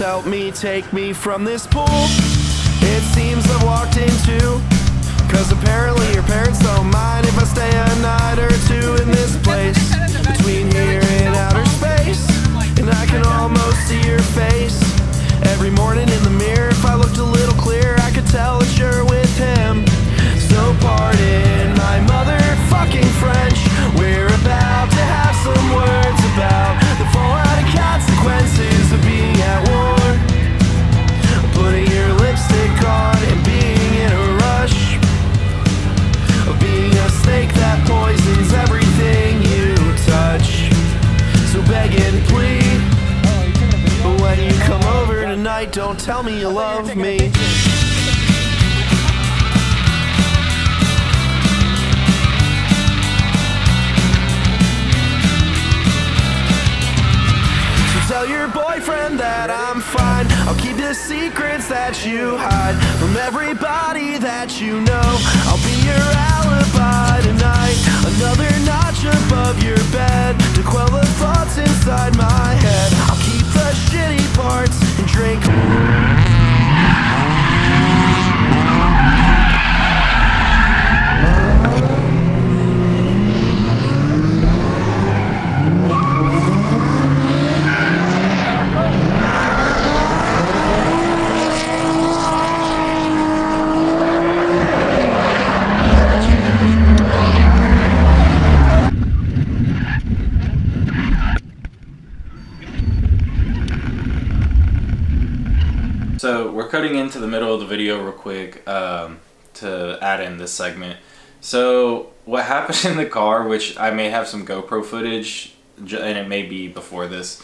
help me, take me from this pool it seems I've walked into. Cause apparently your parents don't mind if I stay a night or two in this place between here and outer space. And I can almost see your face every morning in the mirror. If I looked a little clearer, I could tell that you're with him. So pardon my motherfucking French. We're about to have some words about the fallout and consequences of being at war, putting your lipstick on and being in a rush, of being a snake that poisons everything you touch. So beg and plead, but when you come over tonight, don't tell me you love me. Tell your boyfriend that I'm fine. I'll keep the secrets that you hide from everybody that you know. I'll be your alibi tonight, another notch above your bed to quell the thoughts inside my head. I'll keep the shitty parts and drink. So we're cutting into the middle of the video real quick to add in this segment. So what happened in the car, which I may have some GoPro footage, and it may be before this.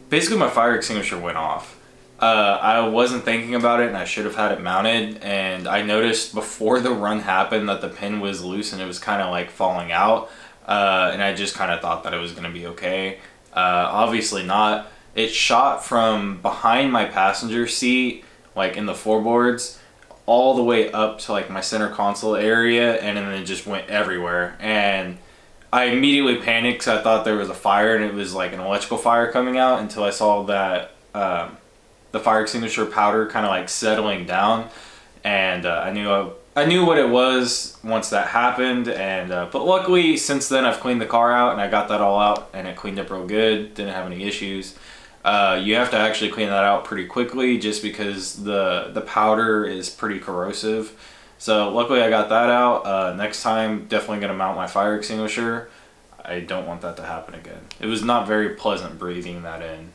Basically my fire extinguisher went off. I wasn't thinking about it and I should have had it mounted, and I noticed before the run happened that the pin was loose and it was kind of like falling out, and I just kind of thought that it was going to be okay. Obviously not. It shot from behind my passenger seat, like in the floorboards, all the way up to like my center console area, and then it just went everywhere. And I immediately panicked because I thought there was a fire and it was like an electrical fire coming out, until I saw that the fire extinguisher powder kind of like settling down, and I knew what it was once that happened. And but luckily since then I've cleaned the car out and I got that all out and it cleaned up real good, didn't have any issues. You have to actually clean that out pretty quickly just because the powder is pretty corrosive. So luckily I got that out. Next time definitely going to mount my fire extinguisher. I don't want that to happen again. It was not very pleasant breathing that in.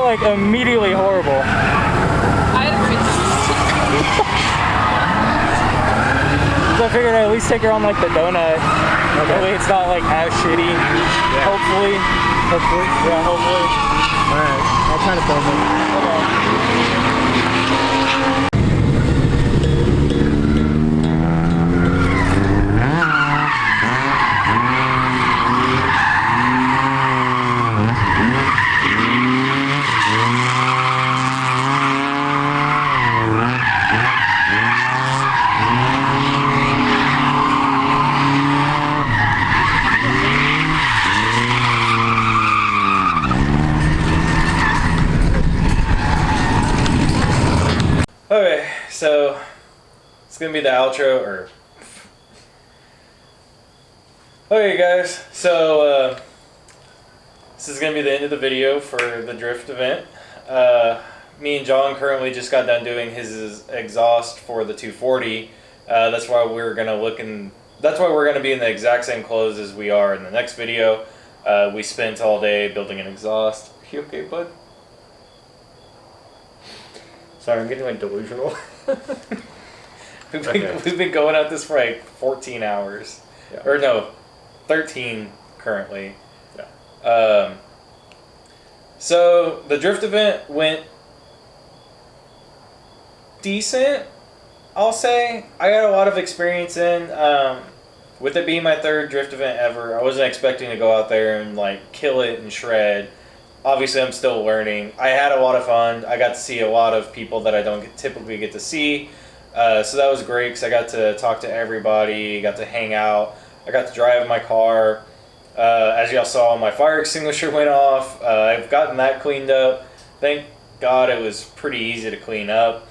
like immediately horrible. I had a So I figured I'd at least take her on like the donut. Okay. That way it's not like as shitty. Yeah. Hopefully. Hopefully. Yeah, hopefully. Alright, I'll try to film it. Okay, so it's gonna be the outro, or okay, guys. So this is gonna be the end of the video for the drift event. Me and John currently just got done doing his exhaust for the 240. That's why we're gonna that's why we're gonna be in the exact same clothes as we are in the next video. We spent all day building an exhaust. You okay, bud? Sorry, I'm getting like delusional. We've been going at this for like 14 hours. Yeah. Or no, 13 currently. Yeah. So the drift event went decent, I'll say. I got a lot of experience in. With it being my third drift event ever, I wasn't expecting to go out there and like kill it and shred. Obviously, I'm still learning. I had a lot of fun. I got to see a lot of people that I don't typically get to see. So that was great because I got to talk to everybody, got to hang out. I got to drive my car. As y'all saw, my fire extinguisher went off. I've gotten that cleaned up. Thank God it was pretty easy to clean up.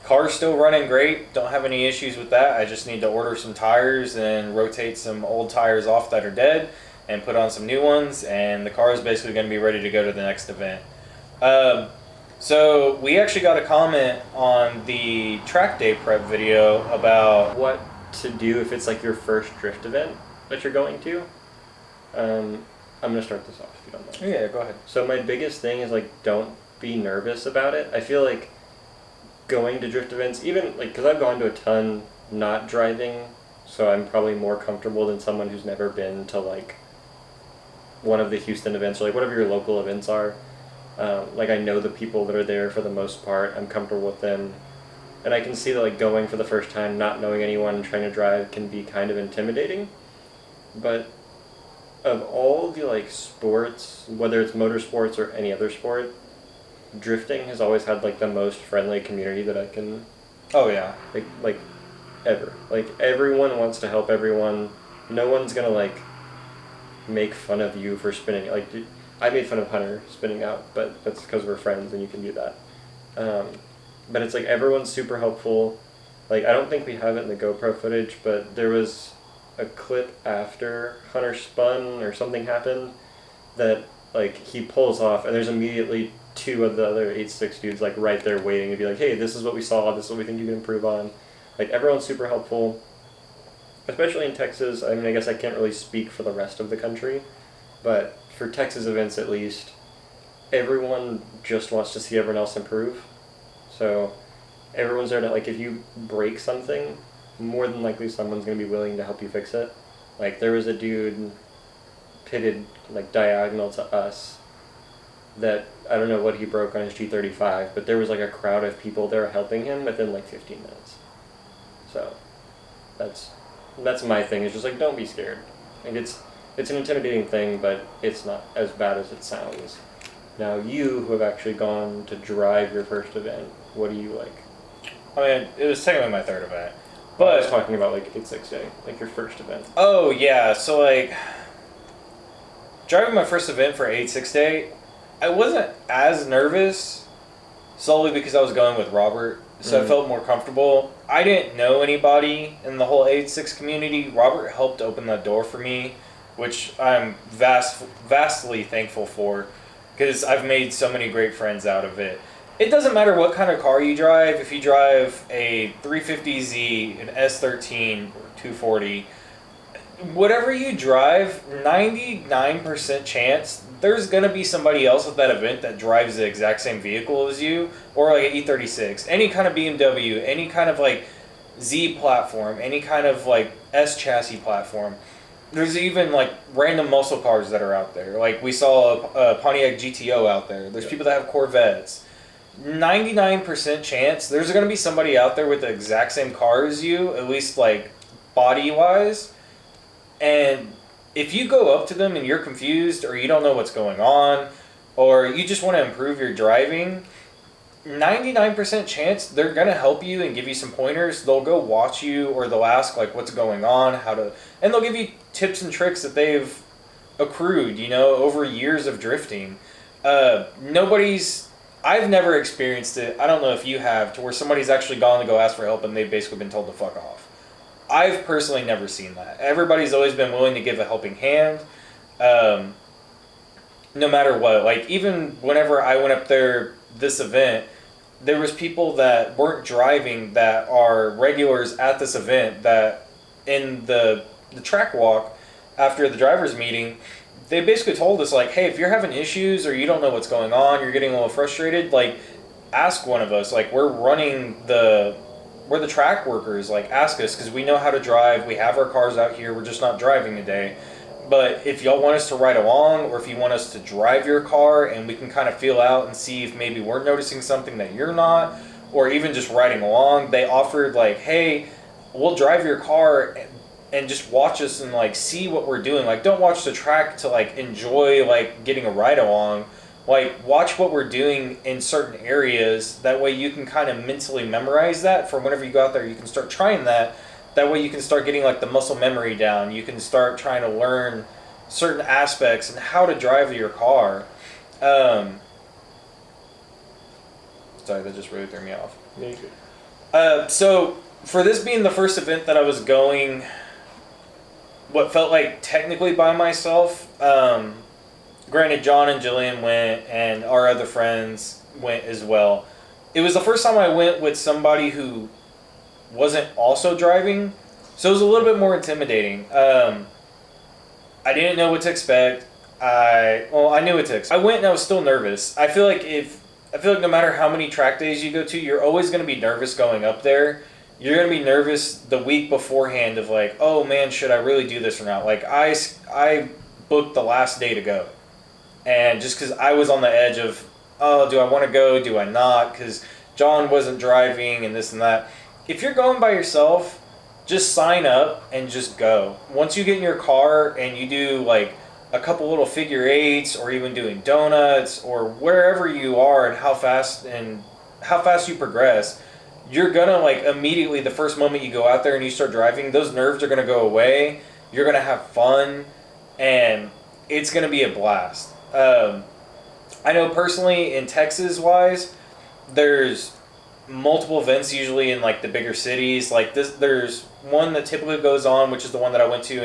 Car's still running great. Don't have any issues with that. I just need to order some tires and rotate some old tires off that are dead and put on some new ones, and the car is basically going to be ready to go to the next event. So we actually got a comment on the track day prep video about What to do if it's like your first drift event that you're going to. I'm gonna start this off if you don't mind. Yeah, go ahead. So my biggest thing is like don't be nervous about it. I feel like going to drift events, even like because I've gone to a ton not driving, so I'm probably more comfortable than someone who's never been to like one of the Houston events or like whatever your local events are. Like I know the people that are there for the most part. I'm comfortable with them, and I can see that like going for the first time, not knowing anyone, trying to drive can be kind of intimidating. But of all the like sports, whether it's motorsports or any other sport, drifting has always had like the most friendly community that I can Oh yeah. like ever. Like everyone wants to help everyone. No one's gonna like make fun of you for spinning. Like I made fun of Hunter spinning out, but that's because we're friends and you can do that. But it's like everyone's super helpful. Like I don't think we have it in the GoPro footage, but there was a clip after Hunter spun or something happened that like he pulls off and there's immediately two of the other 8.6 dudes like right there waiting to be like, hey, this is what we saw, this is what we think you can improve on. Like everyone's super helpful, especially in Texas. I mean, I guess I can't really speak for the rest of the country, but for Texas events at least, everyone just wants to see everyone else improve. So everyone's there to like, if you break something, more than likely someone's going to be willing to help you fix it. Like there was a dude pitted like diagonal to us that I don't know what he broke on his G35, but there was like a crowd of people there helping him within like 15 minutes. So that's my thing, is just like don't be scared. Like it's an intimidating thing, but it's not as bad as it sounds. Now you who have actually gone to drive your first event, what do you like? I mean, it was technically my third event. But I But was talking about like 8.6 day, like your first event. oh yeah, so like driving my first event for 8.6 day, I wasn't as nervous solely because I was going with Robert, so I felt more comfortable. I didn't know anybody in the whole 8.6 community. Robert helped open that door for me, which I'm vastly thankful for, because I've made so many great friends out of it. It doesn't matter what kind of car you drive. If you drive a 350Z, an S13, or 240, whatever you drive, 99% chance there's gonna be somebody else at that event that drives the exact same vehicle as you, or like an E36, any kind of BMW, any kind of like Z platform, any kind of like S chassis platform. There's even like random muscle cars that are out there. Like we saw a Pontiac GTO out there. There's people that have Corvettes. 99% chance there's going to be somebody out there with the exact same car as you, at least like body wise. And if you go up to them and you're confused or you don't know what's going on or you just want to improve your driving, 99% chance they're going to help you and give you some pointers. They'll go watch you or they'll ask like what's going on, and they'll give you tips and tricks that they've accrued, over years of drifting. I've never experienced it. I don't know if you have, to where somebody's actually gone to go ask for help and they've basically been told to fuck off. I've personally never seen that. Everybody's always been willing to give a helping hand, no matter what. Like even whenever I went up there this event, there was people that weren't driving that are regulars at this event that in the track walk after the driver's meeting, they basically told us like, hey, if you're having issues or you don't know what's going on, you're getting a little frustrated, like ask one of us. Like we're the track workers, like ask us, because we know how to drive. We have our cars out here. We're just not driving today. But if y'all want us to ride along, or if you want us to drive your car and we can kind of feel out and see if maybe we're noticing something that you're not, or even just riding along, they offered like, hey, we'll drive your car and just watch us and like see what we're doing. Like don't watch the track to like enjoy like getting a ride along. Like watch what we're doing in certain areas. That way you can kind of mentally memorize that for whenever you go out there. You can start trying that. That way you can start getting like the muscle memory down. You can start trying to learn certain aspects and how to drive your car. Sorry, that just really threw me off. So for this being the first event that I was going, what felt like technically by myself, granted John and Jillian went and our other friends went as well. It was the first time I went with somebody who wasn't also driving, so it was a little bit more intimidating. I didn't know what to expect. I knew what to expect. I went and I was still nervous. I feel like no matter how many track days you go to, you're always going to be nervous going up there. You're going to be nervous the week beforehand of like, oh man, should I really do this or not? Like I booked the last day to go, and just because I was on the edge of, oh, do I want to go? Do I not? Because John wasn't driving and this and that. If you're going by yourself, just sign up and just go. Once you get in your car and you do like a couple little figure eights or even doing donuts or wherever you are and how fast you progress, you're gonna like immediately the first moment you go out there and you start driving, those nerves are gonna go away. You're gonna have fun and it's gonna be a blast. I know personally in Texas wise, there's multiple events usually in like the bigger cities. Like this, there's one that typically goes on, which is the one that I went to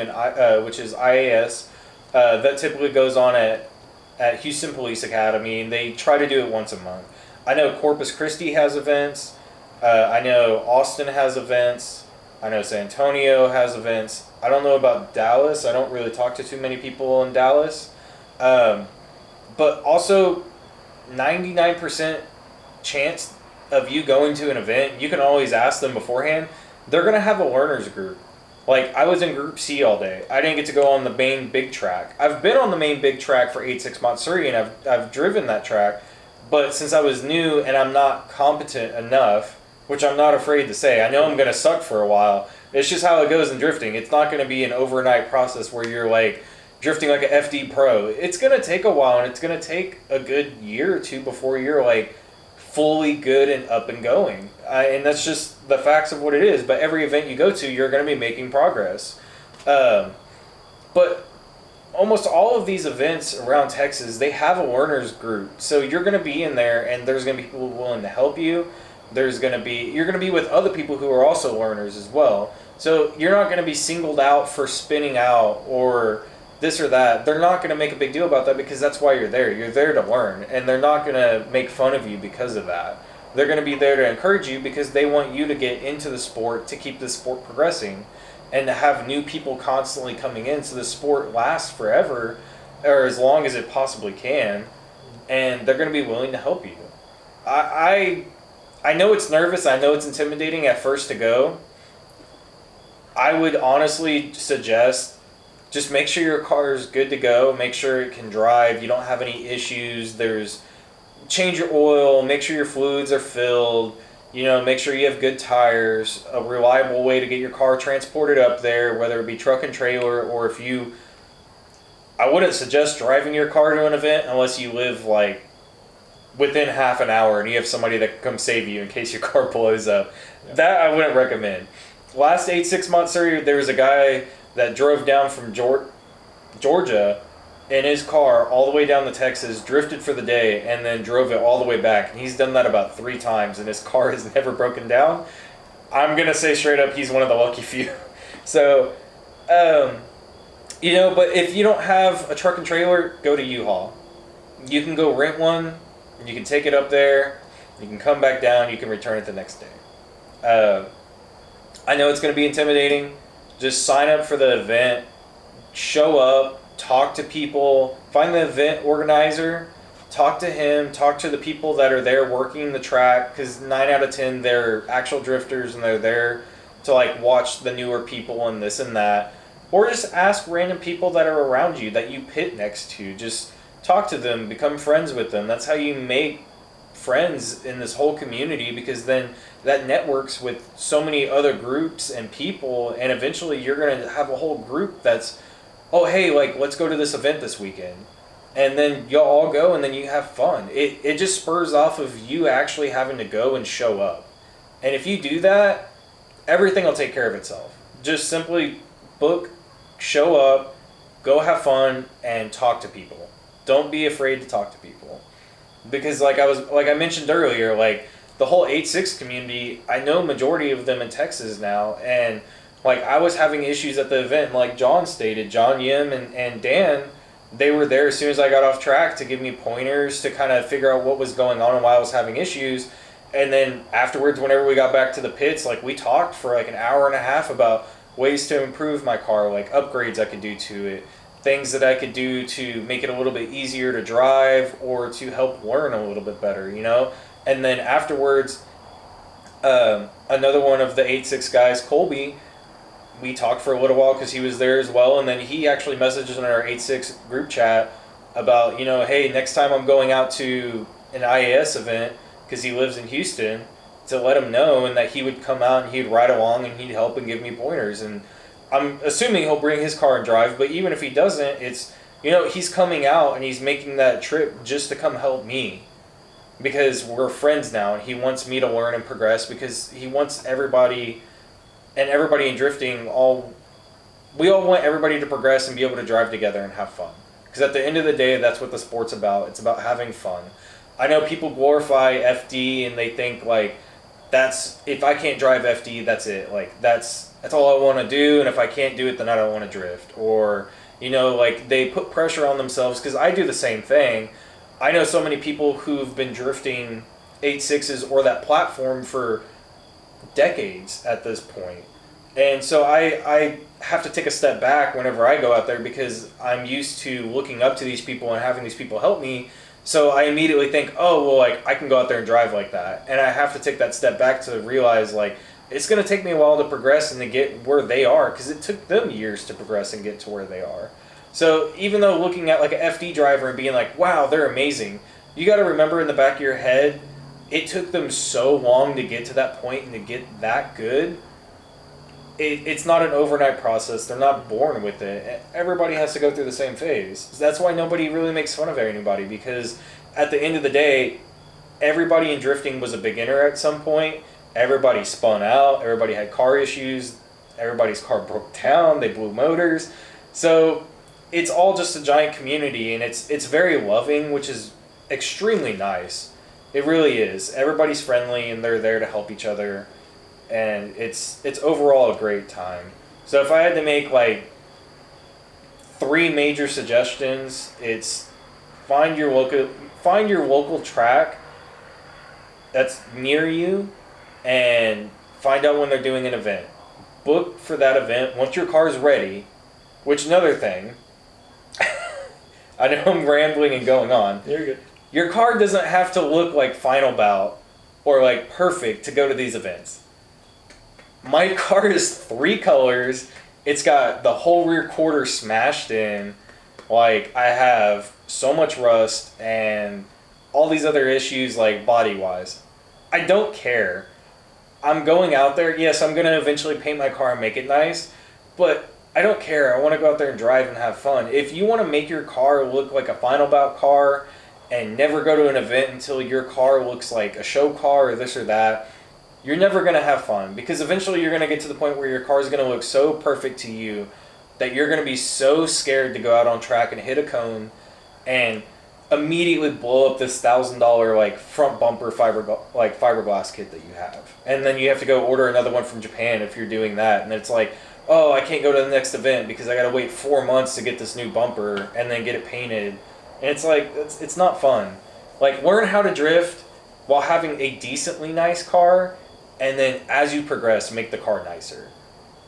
which is IAS. That typically goes on at Houston Police Academy, and they try to do it once a month. I know Corpus Christi has events. I know Austin has events. I know San Antonio has events. I don't know about Dallas. I don't really talk to too many people in Dallas. But also 99% chance of you going to an event, you can always ask them beforehand. They're going to have a learners group. Like, I was in Group C all day. I didn't get to go on the main big track. I've been on the main big track for 86 Matsuri, and I've driven that track. But since I was new and I'm not competent enough, which I'm not afraid to say, I know I'm going to suck for a while. It's just how it goes in drifting. It's not going to be an overnight process where you're like drifting like an FD pro. It's going to take a while, and it's going to take a good year or two before you're like fully good and up and going. And that's just the facts of what it is. But every event you go to, you're going to be making progress. But almost all of these events around Texas, they have a learners group. So you're going to be in there, and there's going to be people willing to help you. You're going to be with other people who are also learners as well. So you're not going to be singled out for spinning out or this or that. They're not going to make a big deal about that because that's why you're there. You're there to learn, and they're not going to make fun of you because of that. They're going to be there to encourage you because they want you to get into the sport, to keep the sport progressing, and to have new people constantly coming in so the sport lasts forever. or as long as it possibly can, and they're going to be willing to help you. I know it's nervous. I know it's intimidating at first to go. I would honestly suggest just make sure your car is good to go. Make sure it can drive. You don't have any issues. Change your oil. Make sure your fluids are filled. Make sure you have good tires. A reliable way to get your car transported up there, whether it be truck and trailer, or I wouldn't suggest driving your car to an event unless you live like within half an hour and you have somebody that can come save you in case your car blows up. Yeah. That I wouldn't recommend. Last 8-6 months, there was a guy that drove down from Georgia in his car all the way down to Texas, drifted for the day, and then drove it all the way back. And he's done that about 3 times, and his car has never broken down. I'm going to say straight up, he's one of the lucky few. So, but if you don't have a truck and trailer, go to U-Haul. You can go rent one. You can take it up there. You can come back down. You can return it the next day. I know it's going to be intimidating. Just sign up for the event. Show up. Talk to people. Find the event organizer. Talk to him. Talk to the people that are there working the track. Because 9 out of 10, they're actual drifters and they're there to watch the newer people and this and that. Or just ask random people that are around you that you pit next to. Just talk to them, become friends with them. That's how you make friends in this whole community, because then that networks with so many other groups and people, and eventually you're going to have a whole group that's, oh, hey, let's go to this event this weekend. And then you'll all go and then you have fun. It just spurs off of you actually having to go and show up. And if you do that, everything will take care of itself. Just simply book, show up, go have fun, and talk to people. Don't be afraid to talk to people, because like I mentioned earlier, the whole 8-6 community, I know majority of them in Texas now, and I was having issues at the event. Like John stated, John Yim and Dan, they were there as soon as I got off track to give me pointers to kind of figure out what was going on and why I was having issues. And then afterwards, whenever we got back to the pits, we talked for an hour and a half about ways to improve my car, upgrades I could do to it. Things that I could do to make it a little bit easier to drive or to help learn a little bit better, And then afterwards, another one of the 8-6 guys, Colby, we talked for a little while because he was there as well. And then he actually messaged in our 8-6 group chat about, hey, next time I'm going out to an IAS event, because he lives in Houston, to let him know, and that he would come out and he'd ride along and he'd help and give me pointers. And I'm assuming he'll bring his car and drive, but even if he doesn't, it's, he's coming out and he's making that trip just to come help me, because we're friends now and he wants me to learn and progress, because he wants everybody in drifting, we all want everybody to progress and be able to drive together and have fun. Because at the end of the day, that's what the sport's about. It's about having fun. I know people glorify FD and they think that's, if I can't drive FD, that's it. That's all I want to do, and if I can't do it, then I don't want to drift. Or, they put pressure on themselves, because I do the same thing. I know so many people who've been drifting 8-6s or that platform for decades at this point. And so I have to take a step back whenever I go out there, because I'm used to looking up to these people and having these people help me. So I immediately think, oh, well, I can go out there and drive like that. And I have to take that step back to realize, it's going to take me a while to progress and to get where they are, because it took them years to progress and get to where they are. So even though looking at an FD driver and being wow, they're amazing, you got to remember in the back of your head, it took them so long to get to that point and to get that good. It's not an overnight process. They're not born with it. Everybody has to go through the same phase. That's why nobody really makes fun of anybody, because at the end of the day, everybody in drifting was a beginner at some point. Everybody spun out. Everybody had car issues. Everybody's car broke down. They blew motors. So it's all just a giant community, and it's very loving, which is extremely nice. It really is. Everybody's friendly, and they're there to help each other. And it's overall a great time. So if I had to make 3 major suggestions, it's find your local track that's near you, and find out when they're doing an event. Book for that event once your car's ready. Which, another thing, I know I'm rambling and going on. You're good. Your car doesn't have to look like Final Bout or like perfect to go to these events. My car is 3 colors. It's got the whole rear quarter smashed in. Like, I have so much rust and all these other issues, like, body-wise. I don't care. I'm going out there. Yes, I'm going to eventually paint my car and make it nice. But I don't care. I want to go out there and drive and have fun. If you want to make your car look like a Final Bout car and never go to an event until your car looks like a show car or this or that, you're never going to have fun. Because eventually you're going to get to the point where your car is going to look so perfect to you that you're going to be so scared to go out on track and hit a cone and immediately blow up this $1,000 like front bumper fiberglass kit that you have. And then you have to go order another one from Japan if you're doing that. And it's like, oh, I can't go to the next event because I got to wait 4 months to get this new bumper and then get it painted. And it's like, it's not fun. Like, learn how to drift while having a decently nice car, and then as you progress, make the car nicer.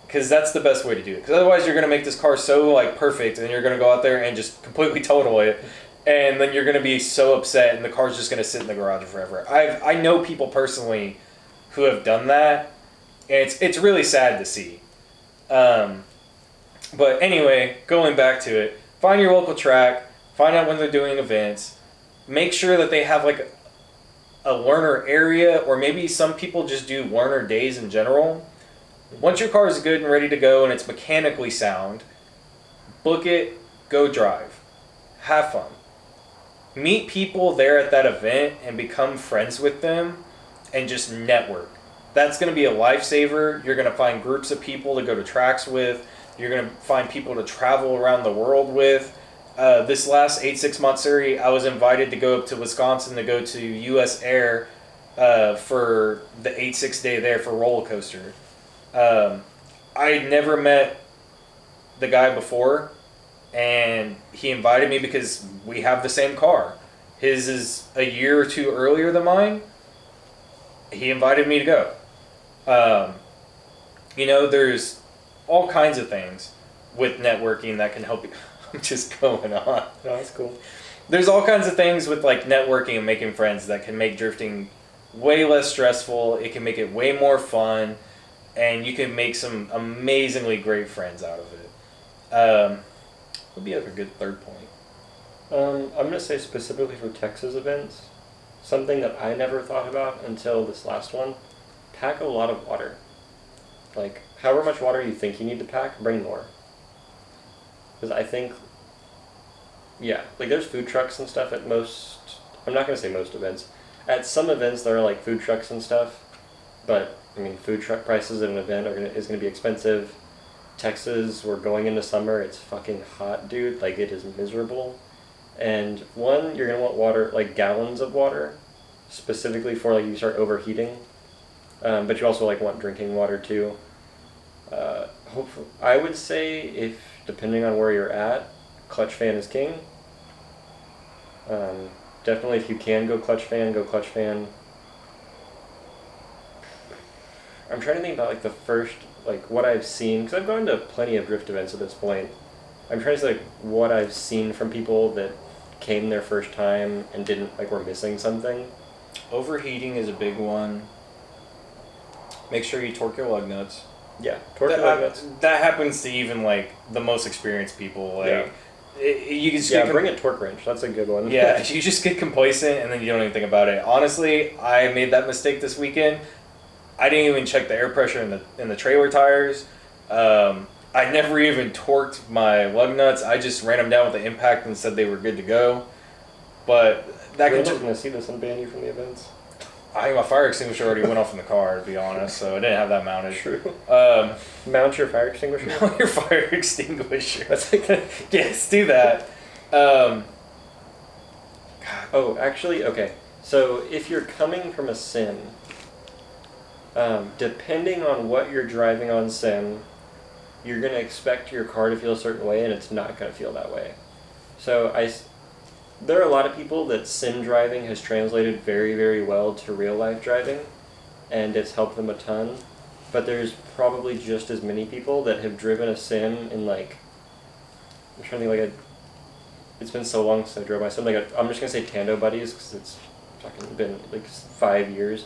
Because that's the best way to do it. Because otherwise you're going to make this car so like perfect and you're going to go out there and just completely total it. And then you're going to be so upset and the car's just going to sit in the garage forever. I know people personally who have done that. And it's really sad to see. But anyway, going back to it, find your local track. Find out when they're doing events. Make sure that they have like a learner area, or maybe some people just do learner days in general. Once your car is good and ready to go and it's mechanically sound, book it, go drive. Have fun. Meet people there at that event and become friends with them and just network. That's going to be a lifesaver. You're going to find groups of people to go to tracks with. You're going to find people to travel around the world with. This last 8-6 Matsuri, I was invited to go up to Wisconsin to go to US Air for the 8-6 day there for roller coaster. I had never met the guy before, and he invited me because we have the same car. His is a year or two earlier than mine. He invited me to go. There's all kinds of things with networking that can help you. I'm just going on. No, that's cool. There's all kinds of things with like networking and making friends that can make drifting way less stressful. It can make it way more fun, and you can make some amazingly great friends out of it. What would be like a good third point? I'm going to say specifically for Texas events, something that I never thought about until this last one, pack a lot of water. Like, however much water you think you need to pack, bring more. Because I think, like there's food trucks and stuff at most, I'm not going to say most events. At some events there are like food trucks and stuff, but I mean food truck prices at an event is going to be expensive. Texas, we're going into summer, it's fucking hot, dude. Like, it is miserable. And one, you're going to want water, like gallons of water, specifically for like you start overheating. But you also like want drinking water too. Hopefully, I would say if, depending on where you're at, clutch fan is king. Definitely if you can go clutch fan, go clutch fan. I'm trying to think about like the first, like what I've seen, because I've gone to plenty of drift events at this point. I'm trying to say like what I've seen from people that came their first time and didn't, like, were missing something. Overheating is a big one. Make sure you torque your lug nuts. Yeah, torque your lug nuts. That happens to even like the most experienced people. Like, you can just bring a torque wrench. That's a good one. Yeah, you just get complacent and then you don't even think about it. Honestly, I made that mistake this weekend. I didn't even check the air pressure in the trailer tires. I never even torqued my lug nuts. I just ran them down with the impact and said they were good to go. But that You're not going to see this and ban you from the events. I think my fire extinguisher already went off in the car, to be honest, so I didn't have that mounted. True. Mount your fire extinguisher? Mount your fire extinguisher. That's like yes, do that. Oh, actually, okay. So if you're coming from a sim, depending on what you're driving on sim, you're going to expect your car to feel a certain way, and it's not going to feel that way. So there are a lot of people that sim driving has translated very, very well to real life driving, and it's helped them a ton. But there's probably just as many people that have driven a sim in, like, I'm trying to think, like it's been so long since I drove my sim. Like I'm just gonna say Tando Buddies because it's fucking been like 5 years.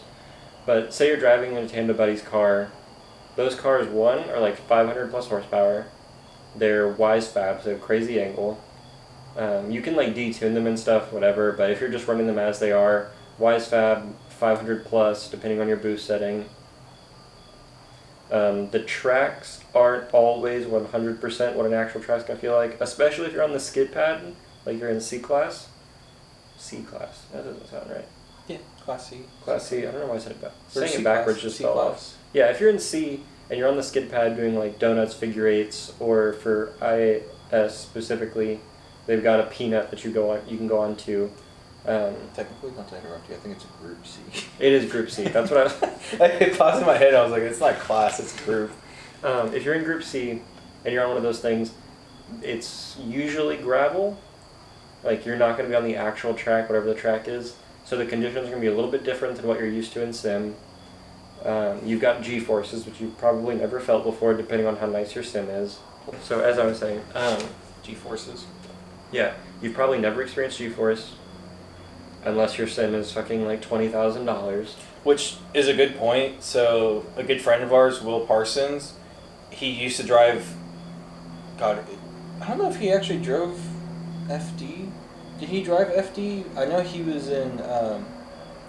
But say you're driving in a Tando Buddies car. Those cars, one, are like 500 plus horsepower. They're wise fab, so crazy angle. You can like detune them and stuff, whatever. But if you're just running them as they are, wise fab 500 plus, depending on your boost setting. The tracks aren't always 100% what an actual track's gonna feel like, especially if you're on the skid pad, like you're in C class. C class. That doesn't sound right. Yeah, Class C. Class C. I don't know why I said it back. Or Saying C it backwards class, just C fell class. off. Yeah, if you're in C and you're on the skid pad doing like donuts, figure eights, or for IAS specifically, they've got a peanut that you can go on to. Technically, not to interrupt you, I think it's a Group C. It is Group C. That's what I was. It popped in my head. I was like, it's not class, it's group. If you're in Group C and you're on one of those things, it's usually gravel. Like you're not going to be on the actual track, whatever the track is. So the conditions are going to be a little bit different than what you're used to in sim. You've got G-forces, which you've probably never felt before, depending on how nice your sim is. So as I was saying, G-forces. yeah, you've probably never experienced G-force unless your sim is fucking like $20,000. Which is a good point. So a good friend of ours, Will Parsons, he used to drive. God, I don't know if he actually drove FD. Did he drive FD? I know he was in.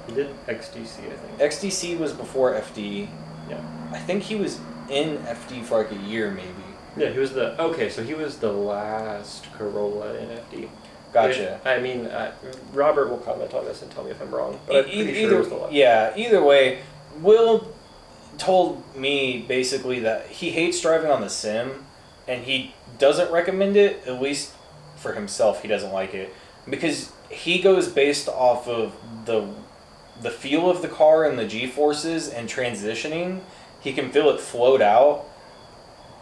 He did XDC, I think. XDC was before FD. Yeah. I think he was in FD for like a year, maybe. Yeah, he was so he was the last Corolla in FD. Gotcha. Robert will comment on this and tell me if I'm wrong, but I'm pretty sure it was the last. Yeah, either way, Will told me basically that he hates driving on the sim, and he doesn't recommend it, at least for himself, he doesn't like it, because he goes based off of the feel of the car and the G-forces and transitioning. He can feel it float out.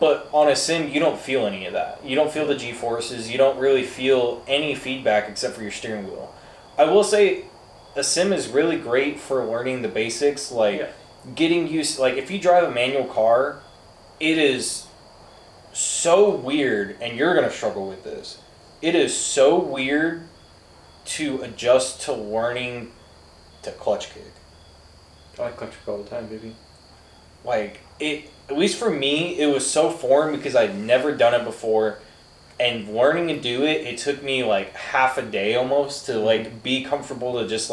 But on a sim, you don't feel any of that. You don't feel the G-forces. You don't really feel any feedback except for your steering wheel. I will say, a sim is really great for learning the basics, like getting used. Like if you drive a manual car, it is so weird, and you're gonna struggle with this. It is so weird to adjust to learning to clutch kick. I like clutch kick all the time, baby. Like it. At least for me, it was so foreign because I'd never done it before, and learning to do it, it took me like half a day almost to like be comfortable to just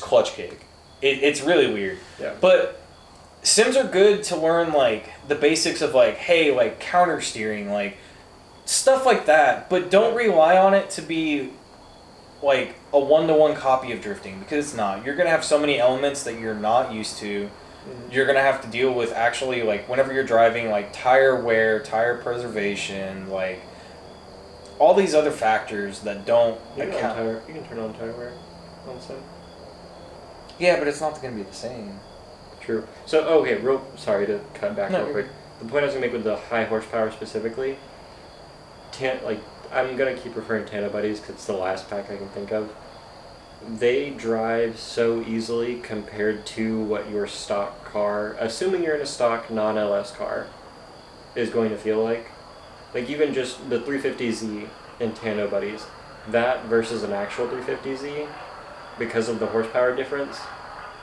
clutch kick. It's really weird. Yeah. But sims are good to learn like the basics of like, hey, like counter steering, like stuff like that. But don't rely on it to be like a 1-to-1 copy of drifting, because it's not. You're gonna have so many elements that you're not used to. You're going to have to deal with actually, like, whenever you're driving, like, tire wear, tire preservation, like, all these other factors that don't account. You can turn on tire wear on the sim. Yeah, but it's not going to be the same. True. So, okay, sorry to cut back real quick. The point I was going to make with the high horsepower specifically, I'm going to keep referring to Tando Buddies because it's the last pack I can think of. They drive so easily compared to what your stock car, assuming you're in a stock non-LS car, is going to feel like. Like even just the 350Z in Tando Buddies, that versus an actual 350Z, because of the horsepower difference,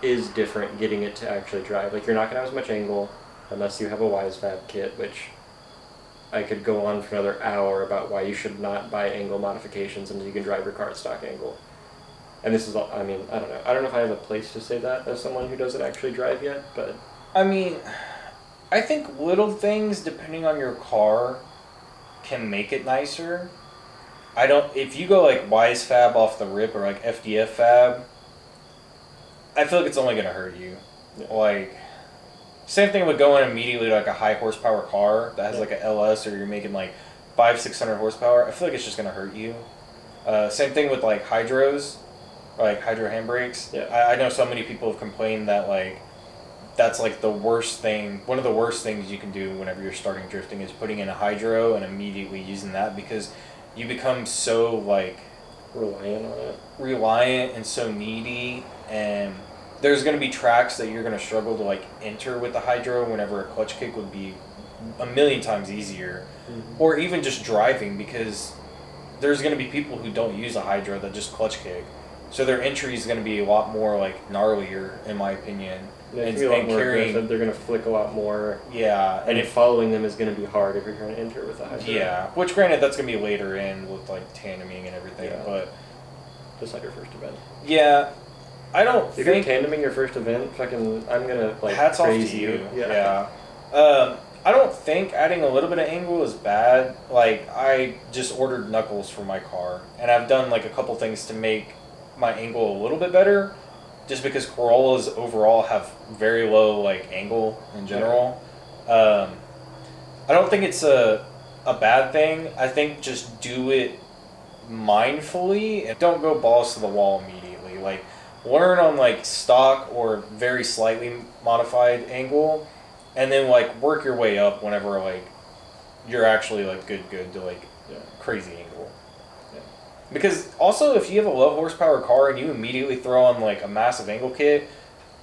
is different getting it to actually drive. Like you're not going to have as much angle unless you have a WiseFab kit, which I could go on for another hour about why you should not buy angle modifications until you can drive your car at stock angle. And this is all, I don't know. I don't know if I have a place to say that as someone who doesn't actually drive yet, but... I mean, I think little things, depending on your car, can make it nicer. If you go like Wise Fab off the rip or like FDF Fab, I feel like it's only going to hurt you. Yeah. Like, same thing with going immediately to like a high horsepower car that has like an LS, or you're making like 500-600 horsepower. I feel like it's just going to hurt you. Same thing with like hydros. Like hydro handbrakes. Yeah. I know so many people have complained that like that's like the worst thing. One of the worst things you can do whenever you're starting drifting is putting in a hydro and immediately using that, because you become so like reliant and so needy, and there's going to be tracks that you're going to struggle to like enter with the hydro whenever a clutch kick would be a million times easier. Or even just driving, because there's going to be people who don't use a hydro that just clutch kick. So their entry is going to be a lot more like gnarlier, in my opinion. They're going to be a lot more aggressive. They're going to flick a lot more. Yeah. And if following them is going to be hard if you're trying to enter with a hydro. Yeah. Which, granted, that's going to be later in with like tandeming and everything. Yeah. But just like your first event. Yeah. I don't if you're tandeming your first event, fucking, I'm going to like hats praise off to you. Yeah. I don't think adding a little bit of angle is bad. Like, I just ordered knuckles for my car, and I've done like a couple things to make my angle a little bit better, just because Corollas overall have very low like angle in general. I don't think it's a bad thing. I think just do it mindfully and don't go balls to the wall immediately. Like, learn on like stock or very slightly modified angle, and then like work your way up whenever like you're actually like good to like crazy angle. Yeah. Because also if you have a low horsepower car and you immediately throw on like a massive angle kit,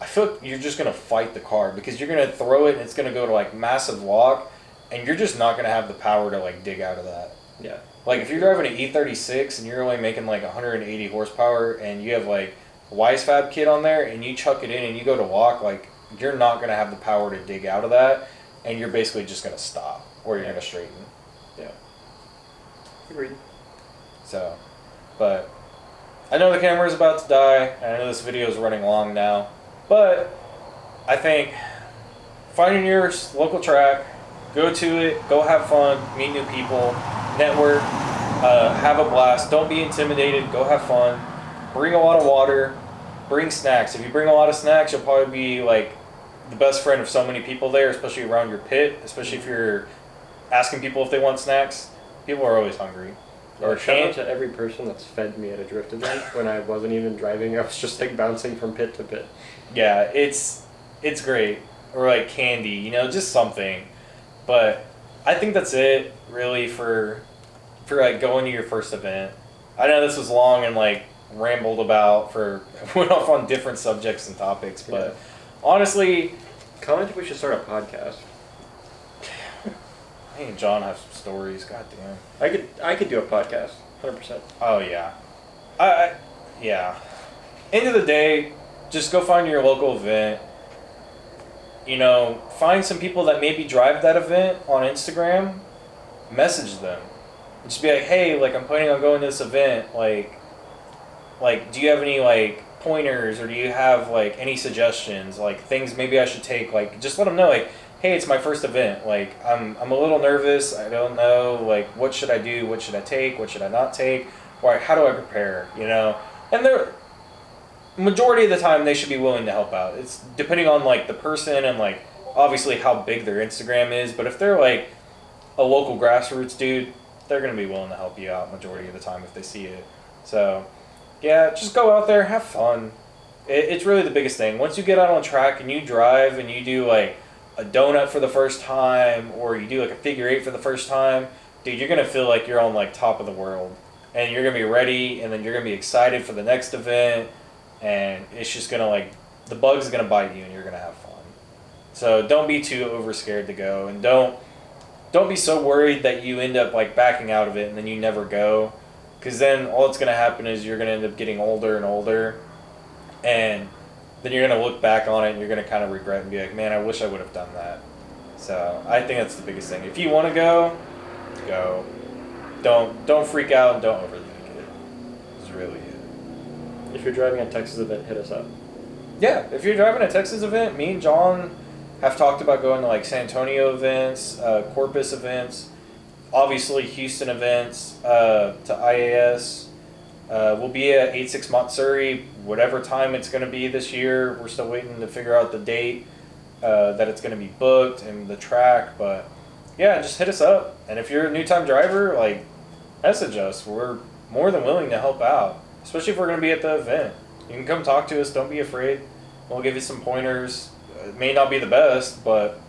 I feel like you're just gonna fight the car because you're gonna throw it and it's gonna go to like massive lock, and you're just not gonna have the power to like dig out of that. Yeah. Like if you're driving an E36 and you're only making like 180 horsepower and you have like a Wisefab kit on there and you chuck it in and you go to lock, like you're not going to have the power to dig out of that, and you're basically just going to stop or you're going to straighten. Yeah. Agreed. So, but I know the camera's about to die, and I know this video is running long now, but I think finding your local track, go to it, go have fun, meet new people, network, have a blast. Don't be intimidated. Go have fun. Bring a lot of water. Bring snacks. If you bring a lot of snacks, you'll probably be like the best friend of so many people there, especially around your pit. Especially if you're asking people if they want snacks. People are always hungry. Or shout out to every person that's fed me at a drift event when I wasn't even driving. I was just like bouncing from pit to pit. Yeah, it's great. Or like candy, you know, just something. But I think that's it really for like going to your first event. I know this was long and like rambled about went off on different subjects and topics, but honestly, comment if we should start a podcast. Me and John have some stories. God damn. I could do a podcast, 100%. Oh yeah, I yeah. End of the day, just go find your local event. You know, find some people that maybe drive that event on Instagram. Message them. Just be like, hey, like I'm planning on going to this event. Like, do you have any like pointers, or do you have like any suggestions, like things maybe I should take? Like, just let them know, like, hey, it's my first event. Like, I'm a little nervous. I don't know, like, what should I do? What should I take? What should I not take? Or how do I prepare? You know, and they're majority of the time they should be willing to help out. It's depending on like the person and like obviously how big their Instagram is. But if they're like a local grassroots dude, they're gonna be willing to help you out majority of the time if they see it. So yeah, just go out there, have fun. It's really the biggest thing. Once you get out on track and you drive and you do like a donut for the first time, or you do like a figure eight for the first time, dude, you're gonna feel like you're on like top of the world, and you're gonna be ready, and then you're gonna be excited for the next event, and it's just gonna like the bug's gonna bite you, and you're gonna have fun. So don't be too over scared to go, and don't be so worried that you end up like backing out of it and then you never go, because then all that's gonna happen is you're gonna end up getting older and older, and then you're gonna look back on it and you're gonna kind of regret and be like, man, I wish I would have done that. So I think that's the biggest thing. If you want to go. Don't freak out and don't overthink it. It's really it. If you're driving a Texas event, hit us up. Yeah, if you're driving a Texas event, me and John have talked about going to like San Antonio events, Corpus events, obviously Houston events, to IAS. We'll be at 86 Matsuri, whatever time it's going to be this year. We're still waiting to figure out the date that it's going to be booked and the track. But yeah, just hit us up. And if you're a new time driver, like, message us. We're more than willing to help out, especially if we're going to be at the event. You can come talk to us. Don't be afraid. We'll give you some pointers. It may not be the best, but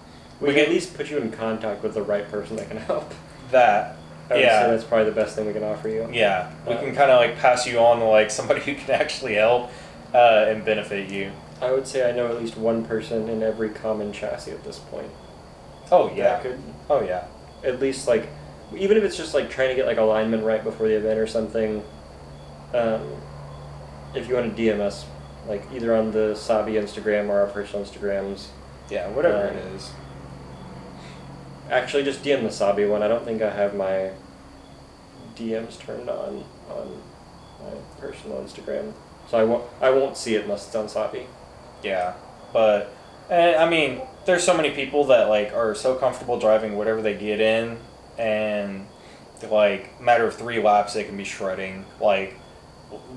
we can at least put you in contact with the right person that can help. That. I would say that's probably the best thing we can offer you. Yeah, we can kind of like pass you on to like somebody who can actually help and benefit you. I would say I know at least one person in every common chassis at this point. Oh yeah. Oh yeah. At least like even if it's just like trying to get like alignment right before the event or something, if you want to DM us, like either on the Sabi Instagram or our personal Instagrams. Yeah, whatever it is. Actually, just DM the Sabi one. I don't think I have my DMs turned on my personal Instagram, so I won't see it unless it's on Sabi. Yeah, but I mean, there's so many people that like are so comfortable driving whatever they get in, and like matter of 3 laps they can be shredding. Like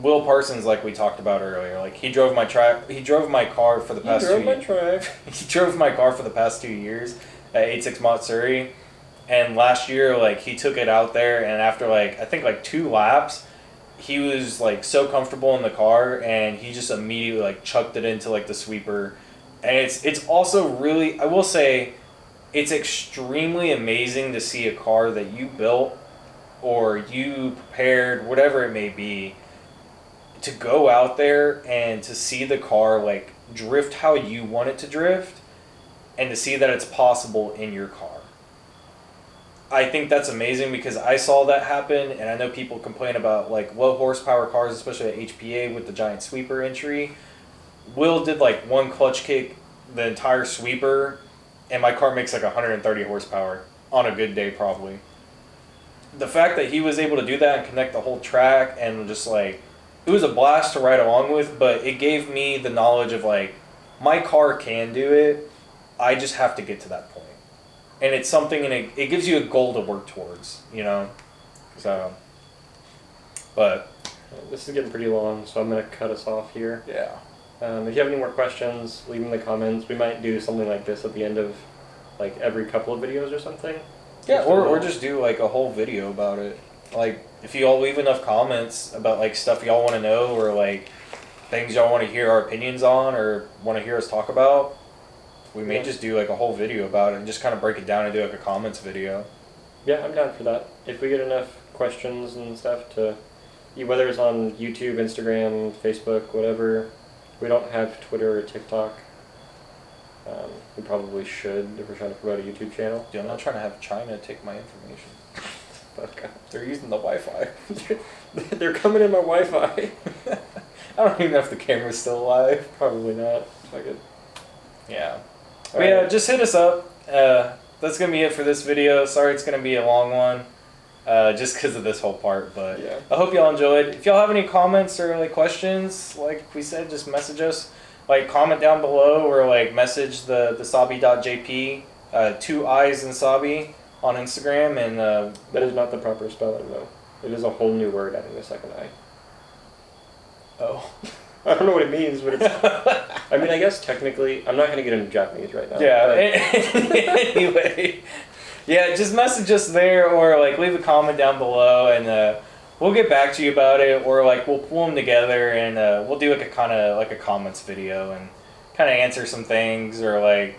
Will Parsons, like we talked about earlier, like he drove my car for the past 2 years. He drove my car for the past 2 years at 86 Matsuri, and last year like he took it out there, and after like I think like 2 laps, he was like so comfortable in the car, and he just immediately like chucked it into like the sweeper. And it's also really, I will say, it's extremely amazing to see a car that you built or you prepared, whatever it may be, to go out there and to see the car like drift how you want it to drift, and to see that it's possible in your car. I think that's amazing because I saw that happen, and I know people complain about like low horsepower cars, especially at HPA with the giant sweeper entry. Will did like 1 clutch kick the entire sweeper, and my car makes like 130 horsepower on a good day probably. The fact that he was able to do that and connect the whole track, and just like, it was a blast to ride along with, but it gave me the knowledge of like, my car can do it, I just have to get to that point. And it's something, and it gives you a goal to work towards, you know? So, but. This is getting pretty long, so I'm going to cut us off here. Yeah. If you have any more questions, leave them in the comments. We might do something like this at the end of like every couple of videos or something. Yeah, or just do like a whole video about it. Like, if you all leave enough comments about like stuff y'all want to know, or like things y'all want to hear our opinions on, or want to hear us talk about, we may just do like a whole video about it and just kind of break it down and do like a comments video. Yeah, I'm down for that. If we get enough questions and stuff to, whether it's on YouTube, Instagram, Facebook, whatever. We don't have Twitter or TikTok. We probably should if we're trying to promote a YouTube channel. Dude, I'm not trying to have China take my information. Okay. They're using the Wi-Fi. They're coming in my Wi-Fi. I don't even know if the camera's still alive. Probably not. Fuck it. Yeah. But yeah, just hit us up. That's going to be it for this video. Sorry it's going to be a long one. Just because of this whole part, but yeah. I hope y'all enjoyed. If y'all have any comments or like questions, like we said, just message us. Like comment down below, or like message the sabi.jp, 2 I's in Sabi on Instagram, and that is not the proper spelling though. It is a whole new word adding a second I. Oh. I don't know what it means, but it's. I mean, I guess technically, I'm not going to get into Japanese right now. Yeah. Anyway. Yeah, just message us there, or like leave a comment down below, and we'll get back to you about it, or like we'll pull them together, and we'll do like a kind of like a comments video and kind of answer some things, or like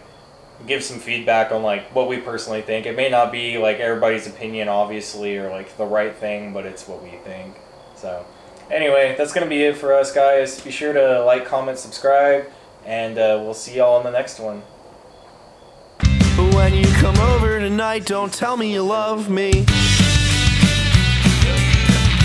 give some feedback on like what we personally think. It may not be like everybody's opinion, obviously, or like the right thing, but it's what we think. So anyway, that's gonna be it for us, guys. Be sure to like, comment, subscribe, and we'll see y'all in the next one. When you come over tonight, don't tell me you love me.